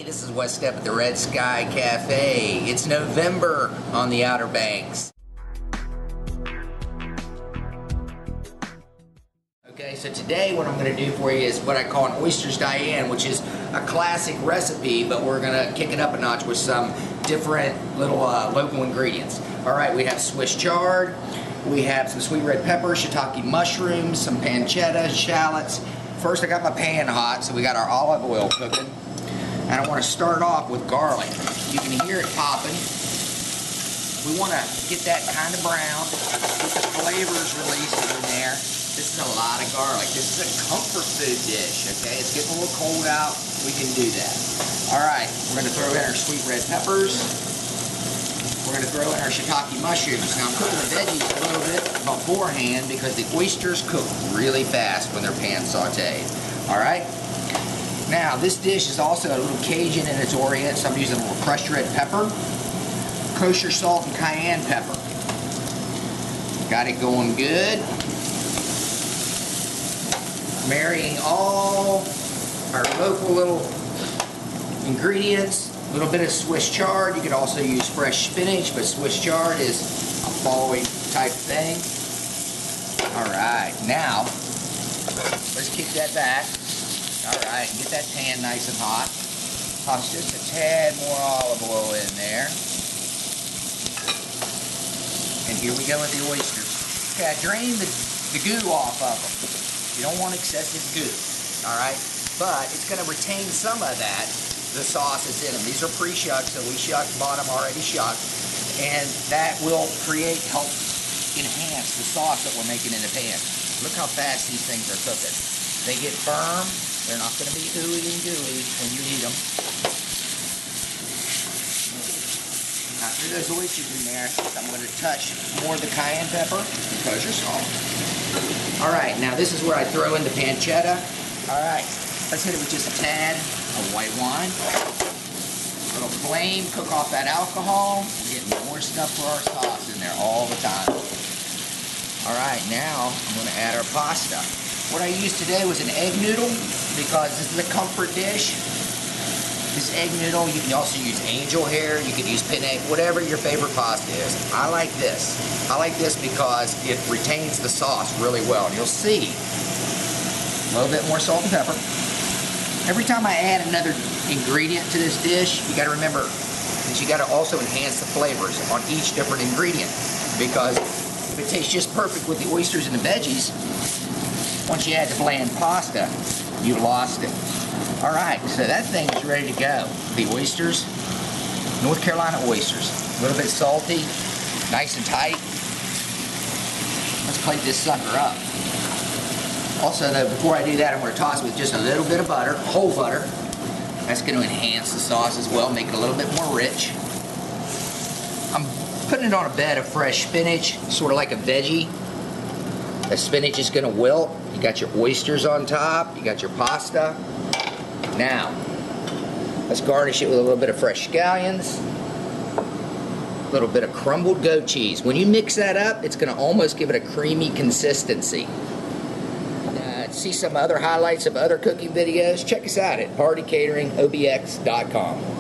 This is West Step at the Red Sky Cafe. It's November on the Outer Banks. Okay, so today what I'm going to do for you is what I call an oysters Diane, which is a classic recipe, but we're going to kick it up a notch with some different little local ingredients. All right, we have Swiss chard, we have some sweet red pepper, shiitake mushrooms, some pancetta, shallots. First, I got my pan hot, so we got our olive oil cooking. And I want to start off with garlic. You can hear it popping. We want to get that kind of brown, get the flavors released in there. This is a lot of garlic. This is a comfort food dish, okay? It's getting a little cold out. We can do that. All right, we're going to throw in our sweet red peppers. We're going to throw in our shiitake mushrooms. Now, I'm cooking the veggies a little bit beforehand because the oysters cook really fast when they're pan sauteed. All right? Now, this dish is also a little Cajun in its orient, so I'm using a little crushed red pepper, kosher salt, and cayenne pepper. Got it going good. Marrying all our local little ingredients. A little bit of Swiss chard. You could also use fresh spinach, but Swiss chard is a fall-y type thing. Alright, now, let's kick that back. Alright, get that pan nice and hot. Toss just a tad more olive oil in there. And here we go with the oysters. Okay, I drained the goo off of them. You don't want excessive goo, alright? But it's going to retain some of that. The sauce is in them. These are pre-shucked, so we shucked, bought them already shucked, and that will help enhance the sauce that we're making in the pan. Look how fast these things are cooking. They get firm. They're not going to be ooey and gooey when you eat them. Now, through those oysters in there, I'm going to touch more of the cayenne pepper and kosher salt. All right, now this is where I throw in the pancetta. All right, let's hit it with just a tad of white wine. Little flame, cook off that alcohol. We're getting more stuff for our sauce in there all the time. All right, now I'm going to add our pasta. What I used today was an egg noodle because this is a comfort dish. This egg noodle, you can also use angel hair, you can use penne, whatever your favorite pasta is. I like this. I like this because it retains the sauce really well. And you'll see a little bit more salt and pepper. Every time I add another ingredient to this dish, you got to remember that you got to also enhance the flavors on each different ingredient. Because if it tastes just perfect with the oysters and the veggies, once you add the bland pasta, you've lost it. All right, so that thing is ready to go. The oysters, North Carolina oysters. A little bit salty, nice and tight. Let's plate this sucker up. Also, though, before I do that, I'm going to toss it with just a little bit of butter, whole butter. That's going to enhance the sauce as well, make it a little bit more rich. I'm putting it on a bed of fresh spinach, sort of like a veggie. The spinach is going to wilt. You got your oysters on top. You got your pasta. Now, let's garnish it with a little bit of fresh scallions. A little bit of crumbled goat cheese. When you mix that up, it's going to almost give it a creamy consistency. See some other highlights of other cooking videos? Check us out at partycateringobx.com.